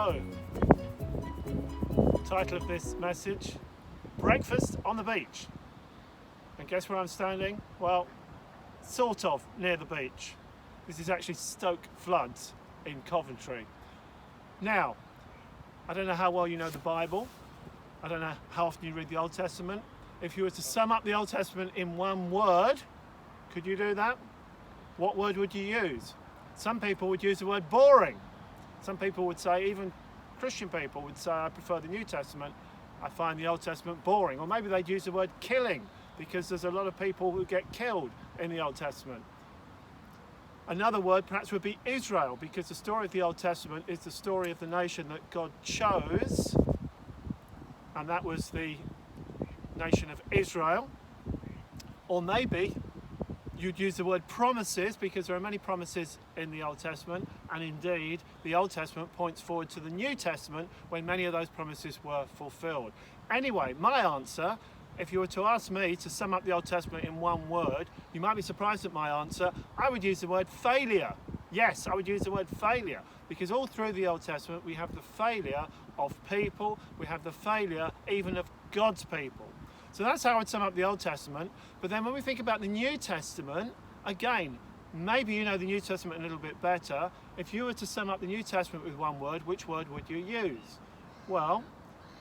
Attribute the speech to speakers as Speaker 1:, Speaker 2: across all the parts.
Speaker 1: Hello. Title of this message, Breakfast on the Beach. And guess where I'm standing? Well, sort of near the beach. This is actually Stoke Floods in Coventry. Now, I don't know how well you know the Bible. I don't know how often you read the Old Testament. If you were to sum up the Old Testament in one word, could you do that? What word would you use? Some people would use the word boring. Some people would say, even Christian people would say, I prefer the New Testament. I find the Old Testament boring. Or maybe they'd use the word killing, because there's a lot of people who get killed in the Old Testament. Another word perhaps would be Israel, because the story of the Old Testament is the story of the nation that God chose, and that was the nation of Israel. Or maybe you'd use the word promises, because there are many promises in the Old Testament, and indeed the Old Testament points forward to the New Testament when many of those promises were fulfilled. Anyway, my answer, if you were to ask me to sum up the Old Testament in one word, you might be surprised at my answer. I would use the word failure. Yes, I would use the word failure, because all through the Old Testament we have the failure of people, we have the failure even of God's people. So that's how I would sum up the Old Testament. But then when we think about the New Testament, again, maybe you know the New Testament a little bit better. If you were to sum up the New Testament with one word, which word would you use? Well,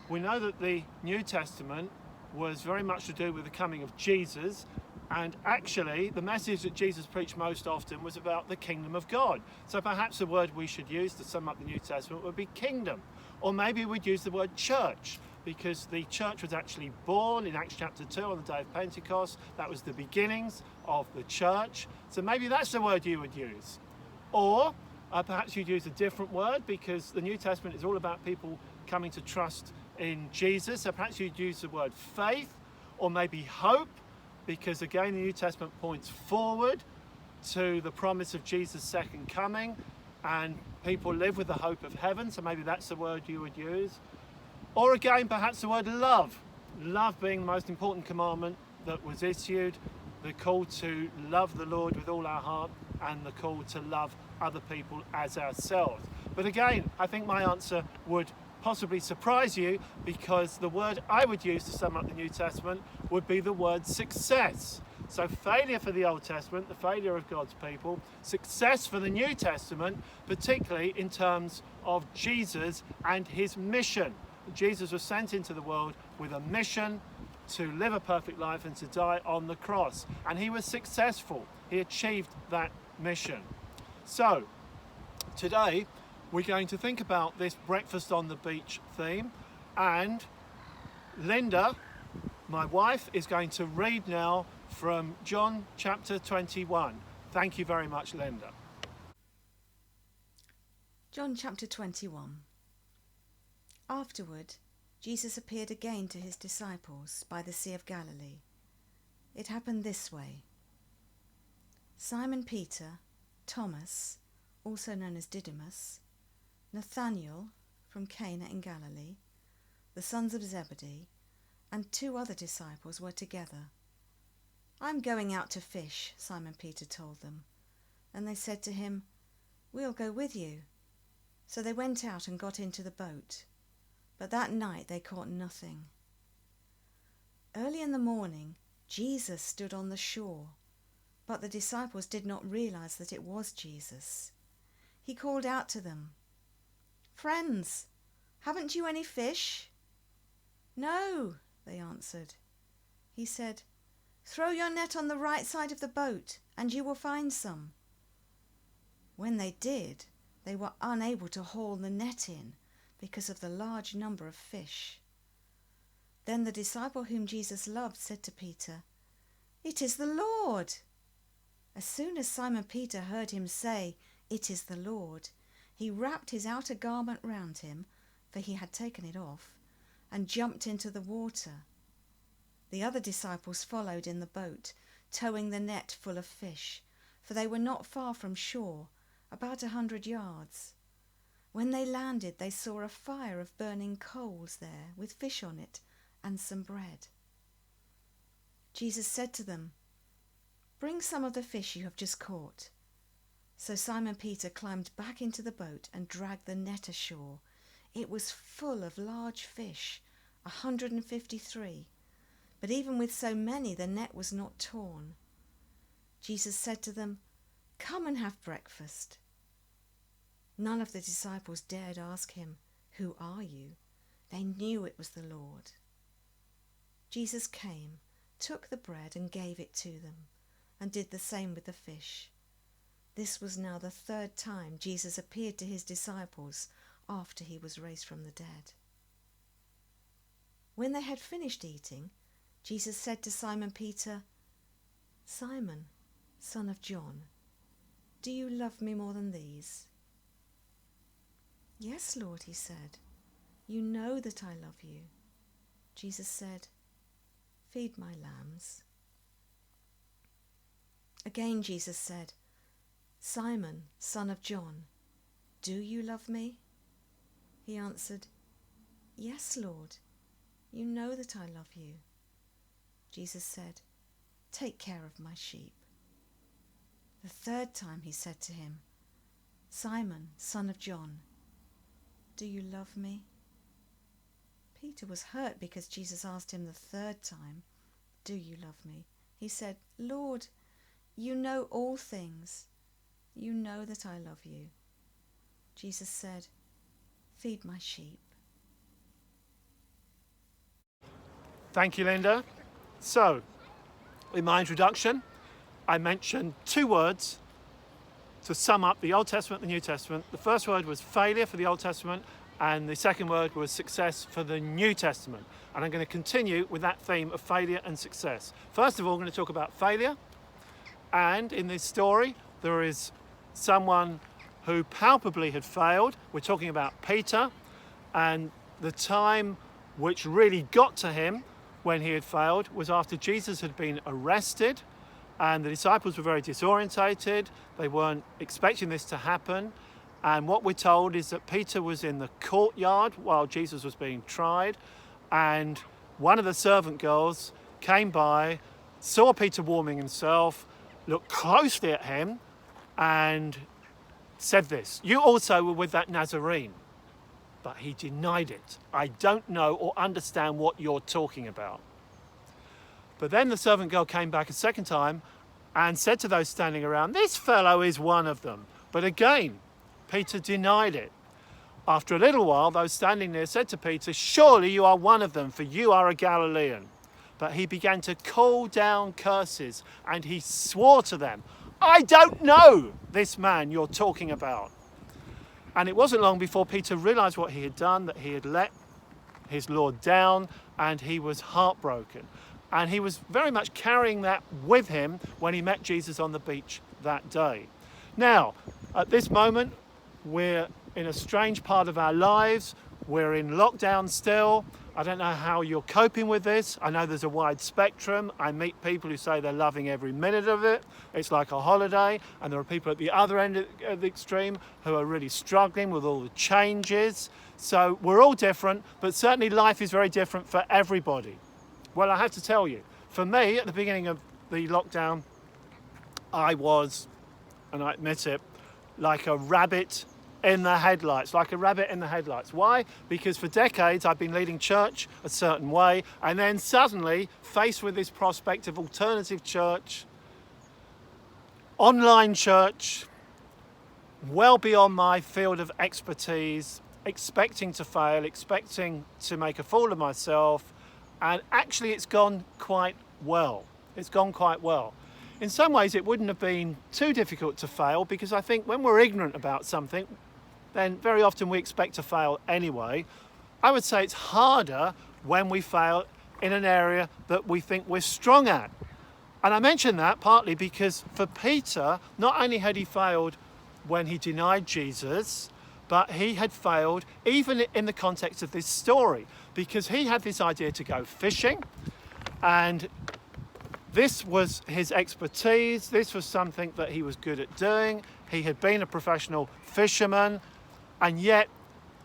Speaker 1: we know that the New Testament was very much to do with the coming of Jesus, and actually the message that Jesus preached most often was about the kingdom of God. So perhaps the word we should use to sum up the New Testament would be kingdom. Or maybe we'd use the word church, because the church was actually born in Acts chapter 2 on the day of Pentecost. That was the beginnings of the church. So maybe that's the word you would use. Or perhaps you'd use a different word, because the New Testament is all about people coming to trust in Jesus. So perhaps you'd use the word faith, or maybe hope, because again the New Testament points forward to the promise of Jesus' second coming, and people live with the hope of heaven. So maybe that's the word you would use. Or again, perhaps the word love. Love being the most important commandment that was issued, the call to love the Lord with all our heart, and the call to love other people as ourselves. But again, I think my answer would possibly surprise you, because the word I would use to sum up the New Testament would be the word success. So failure for the Old Testament, the failure of God's people, success for the New Testament, particularly in terms of Jesus and his mission. Jesus was sent into the world with a mission to live a perfect life and to die on the cross. And he was successful. He achieved that mission. So, today we're going to think about this breakfast on the beach theme. And Linda, my wife, is going to read now from John chapter 21. Thank you very much, Linda.
Speaker 2: John chapter 21. Afterward, Jesus appeared again to his disciples by the Sea of Galilee. It happened this way. Simon Peter, Thomas, also known as Didymus, Nathanael from Cana in Galilee, the sons of Zebedee, and 2 other disciples were together. I'm going out to fish, Simon Peter told them. And they said to him, We'll go with you. So they went out and got into the boat. But that night they caught nothing. Early in the morning, Jesus stood on the shore, but the disciples did not realize that it was Jesus. He called out to them, Friends, haven't you any fish? No, they answered. He said, Throw your net on the right side of the boat, and you will find some. When they did, they were unable to haul the net in, because of the large number of fish. Then the disciple whom Jesus loved said to Peter, It is the Lord. As soon as Simon Peter heard him say, It is the Lord, he wrapped his outer garment round him, for he had taken it off, and jumped into the water. The other disciples followed in the boat, towing the net full of fish, for they were not far from shore, about 100 yards. When they landed, they saw a fire of burning coals there, with fish on it, and some bread. Jesus said to them, Bring some of the fish you have just caught. So Simon Peter climbed back into the boat and dragged the net ashore, It was full of large fish, 153. But even with so many, the net was not torn. Jesus said to them, "Come and have breakfast." None of the disciples dared ask him, "Who are you?" They knew it was the Lord. Jesus came, took the bread and gave it to them, and did the same with the fish. This was now the third time Jesus appeared to his disciples after he was raised from the dead. When they had finished eating, Jesus said to Simon Peter, "Simon, son of John, do you love me more than these?" "Yes, Lord," he said. "You know that I love you." Jesus said, "Feed my lambs." Again Jesus said, "Simon, son of John, do you love me?" He answered, "Yes, Lord, you know that I love you." Jesus said, "Take care of my sheep." The third time he said to him, "Simon, son of John, do you love me?" Peter was hurt because Jesus asked him the third time, "Do you love me?" He said, "Lord, you know all things. You know that I love you." Jesus said, "Feed my sheep."
Speaker 1: Thank you, Linda. So, in my introduction, I mentioned two words to sum up the Old Testament and the New Testament. The first word was failure for the Old Testament, and the second word was success for the New Testament. And I'm going to continue with that theme of failure and success. First of all, I'm going to talk about failure. And in this story, there is someone who palpably had failed. We're talking about Peter, and the time which really got to him when he had failed was after Jesus had been arrested, and the disciples were very disorientated. They weren't expecting this to happen. And what we're told is that Peter was in the courtyard while Jesus was being tried, and one of the servant girls came by, saw Peter warming himself, looked closely at him, and said this, "You also were with that Nazarene." But he denied it. "I don't know or understand what you're talking about." But then the servant girl came back a second time and said to those standing around, "This fellow is one of them." But again, Peter denied it. After a little while, those standing near said to Peter, "Surely you are one of them, for you are a Galilean." But he began to call down curses, and he swore to them, "I don't know this man you're talking about." And it wasn't long before Peter realized what he had done, that he had let his Lord down, and he was heartbroken. And he was very much carrying that with him when he met Jesus on the beach that day. Now, at this moment, we're in a strange part of our lives. We're in lockdown still. I don't know how you're coping with this. I know there's a wide spectrum. I meet people who say they're loving every minute of it. It's like a holiday. And there are people at the other end of the extreme who are really struggling with all the changes. So we're all different, but certainly life is very different for everybody. Well, I have to tell you, for me, at the beginning of the lockdown, I was, and I admit it, like a rabbit in the headlights, Why? Because for decades I've been leading church a certain way, and then suddenly faced with this prospect of alternative church, online church, well beyond my field of expertise, expecting to fail, expecting to make a fool of myself, and actually it's gone quite well. In some ways it wouldn't have been too difficult to fail, because I think when we're ignorant about something, then very often we expect to fail anyway. I would say it's harder when we fail in an area that we think we're strong at. And I mention that partly because for Peter, not only had he failed when he denied Jesus, but he had failed even in the context of this story, because he had this idea to go fishing, and this was his expertise. This was something that he was good at doing. He had been a professional fisherman, and yet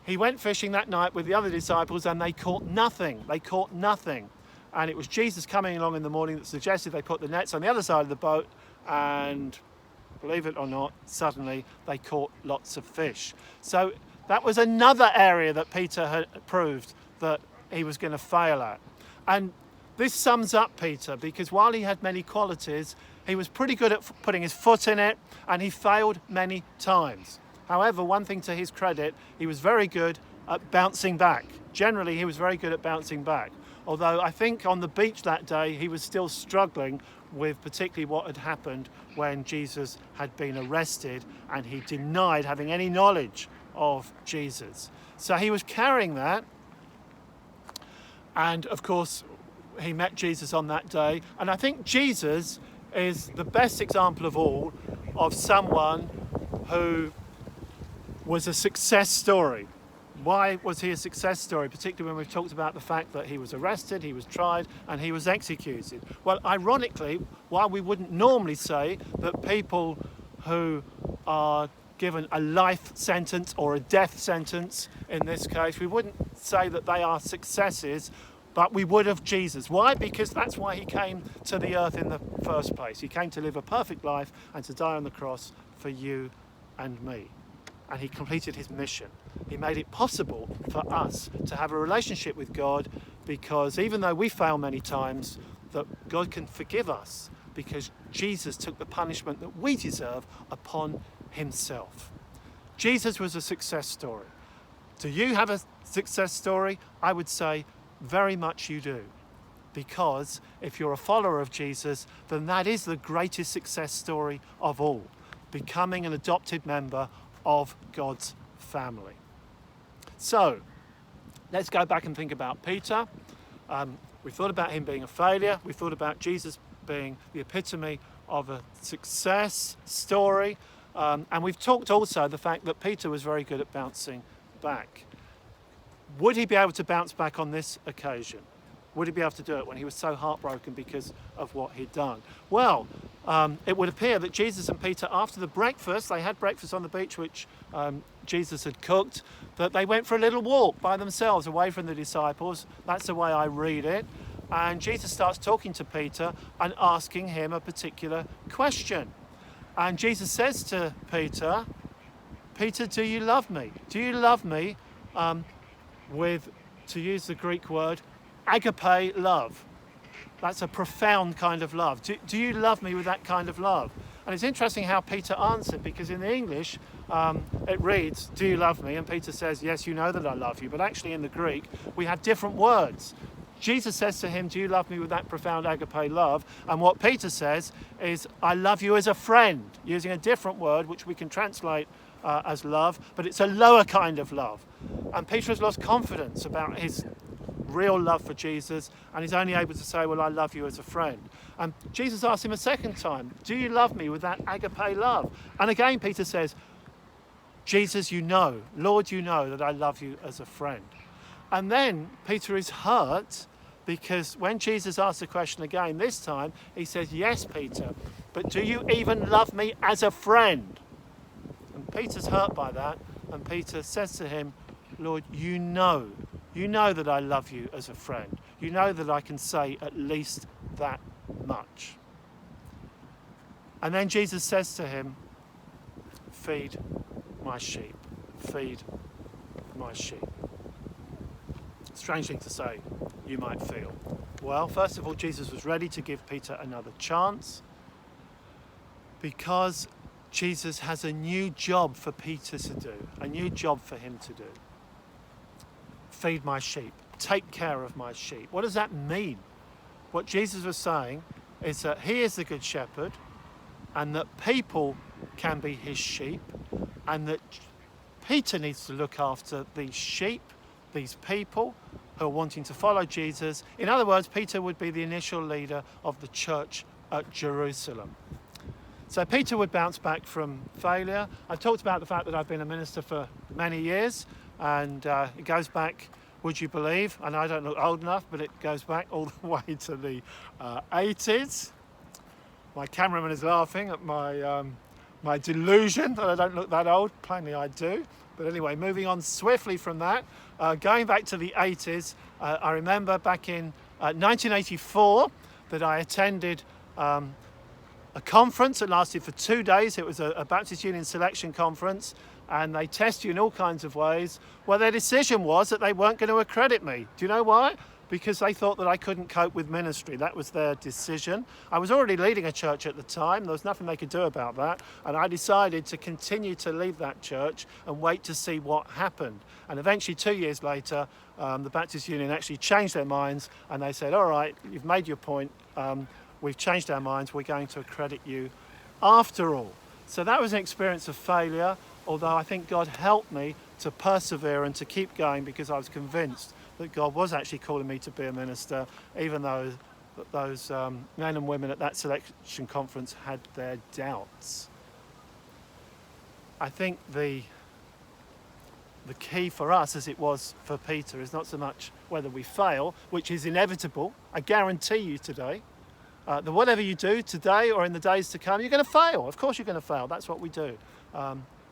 Speaker 1: he went fishing that night with the other disciples and they caught nothing. And it was Jesus coming along in the morning that suggested they put the nets on the other side of the boat, and believe it or not, suddenly they caught lots of fish. So That was another area that Peter had proved that he was going to fail at. And this sums up Peter, because while he had many qualities, he was pretty good at putting his foot in it, and he failed many times. However, one thing to his credit, he was very good at bouncing back. Generally, he was very good at bouncing back. Although I think on the beach that day, he was still struggling with particularly what had happened when Jesus had been arrested and he denied having any knowledge of Jesus. So he was carrying that. And of course, he met Jesus on that day. And I think Jesus is the best example of all of someone who was a success story. Why was he a success story? Particularly when we've talked about the fact that he was arrested, he was tried, and he was executed. Well, ironically, while we wouldn't normally say that people who are given a life sentence or a death sentence, in this case, we wouldn't say that they are successes, but we would of Jesus. Why? Because that's why he came to the earth in the first place. He came to live a perfect life and to die on the cross for you and me. And he completed his mission. He made it possible for us to have a relationship with God, because even though we fail many times, that God can forgive us because Jesus took the punishment that we deserve upon himself. Jesus was a success story. Do you have a success story? I would say very much you do. Because if you're a follower of Jesus, then that is the greatest success story of all, becoming an adopted member of God's family. So, let's go back and think about Peter. We thought about him being a failure. We thought about Jesus being the epitome of a success story. And we've talked also the fact that Peter was very good at bouncing back. Would he be able to bounce back on this occasion? Would he be able to do it when he was so heartbroken because of what he'd done? Well, it would appear that Jesus and Peter, after the breakfast, they had breakfast on the beach, which Jesus had cooked, that they went for a little walk by themselves away from the disciples. That's the way I read it. And Jesus starts talking to Peter and asking him a particular question. And Jesus says to Peter, Peter, do you love me? Do you love me with, to use the Greek word, agape love? That's a profound kind of love. Do you love me with that kind of love? And it's interesting how Peter answered, because in the English it reads, do you love me? And Peter says, yes, you know that I love you. But actually in the Greek, we have different words. Jesus says to him, do you love me with that profound agape love? And what Peter says is, I love you as a friend, using a different word, which we can translate as love, but it's a lower kind of love. And Peter has lost confidence about his real love for Jesus, and he's only able to say, well, I love you as a friend. And Jesus asks him a second time, do you love me with that agape love? And again, Peter says, Jesus, you know, Lord, you know that I love you as a friend. And then Peter is hurt, because when Jesus asks the question again, this time, he says, yes, Peter, but do you even love me as a friend? And Peter's hurt by that, and Peter says to him, Lord, you know that I love you as a friend. You know that I can say at least that much. And then Jesus says to him, feed my sheep, feed my sheep. Strange thing to say, you might feel. Well, first of all, Jesus was ready to give Peter another chance, because Jesus has a new job for Peter to do, a new job for him to do. Feed my sheep, take care of my sheep. What does that mean? What Jesus was saying is that he is the good shepherd, and that people can be his sheep, and that Peter needs to look after these sheep, these people who are wanting to follow Jesus. In other words, Peter would be the initial leader of the church at Jerusalem. So Peter would bounce back from failure. I've talked about the fact that I've been a minister for many years, and it goes back, would you believe, and I don't look old enough, but it goes back all the way to the 80s. My cameraman is laughing at my delusion that I don't look that old. Plainly I do. But anyway, moving on swiftly from that, going back to the 80s, I remember back in 1984 that I attended a conference that lasted for 2 days. It was a Baptist Union selection conference, and they test you in all kinds of ways. Well, their decision was that they weren't going to accredit me. Do you know why? Because they thought that I couldn't cope with ministry. That was their decision. I was already leading a church at the time. There was nothing they could do about that. And I decided to continue to lead that church and wait to see what happened. And eventually, 2 years later, the Baptist Union actually changed their minds, and they said, all right, you've made your point. We've changed our minds. We're going to accredit you after all. So that was an experience of failure, although I think God helped me to persevere and to keep going, because I was convinced that God was actually calling me to be a minister, even though those men and women at that selection conference had their doubts. I think the key for us, as it was for Peter, is not so much whether we fail, which is inevitable. I guarantee you today, that whatever you do today or in the days to come, you're going to fail. Of course you're going to fail. That's what we do.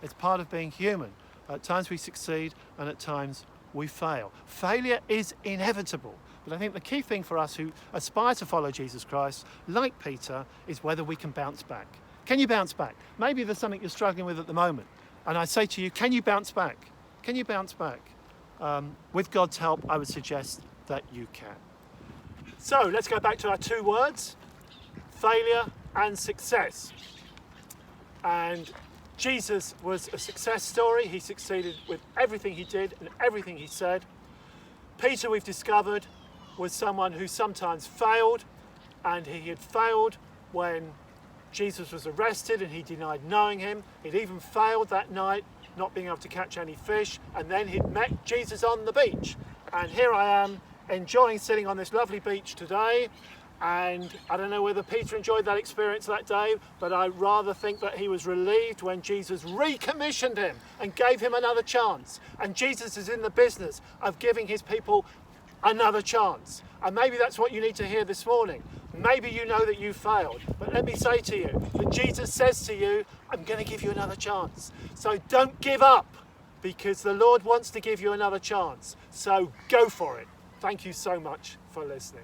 Speaker 1: It's part of being human. At times we succeed, and at times we fail. Failure is inevitable. But I think the key thing for us who aspire to follow Jesus Christ, like Peter, is whether we can bounce back. Can you bounce back? Maybe there's something you're struggling with at the moment. And I say to you, can you bounce back? Can you bounce back? With God's help, I would suggest that you can. So let's go back to our two words, failure and success. And Jesus was a success story. He succeeded with everything he did and everything he said. Peter, we've discovered, was someone who sometimes failed, and he had failed when Jesus was arrested and he denied knowing him. He'd even failed that night, not being able to catch any fish, and then he'd met Jesus on the beach. And here I am, enjoying sitting on this lovely beach today. And I don't know whether Peter enjoyed that experience that day, but I rather think that he was relieved when Jesus recommissioned him and gave him another chance. And Jesus is in the business of giving his people another chance. And maybe that's what you need to hear this morning. Maybe you know that you failed, but let me say to you that Jesus says to you, I'm going to give you another chance. So don't give up, because the Lord wants to give you another chance. So go for it. Thank you so much for listening.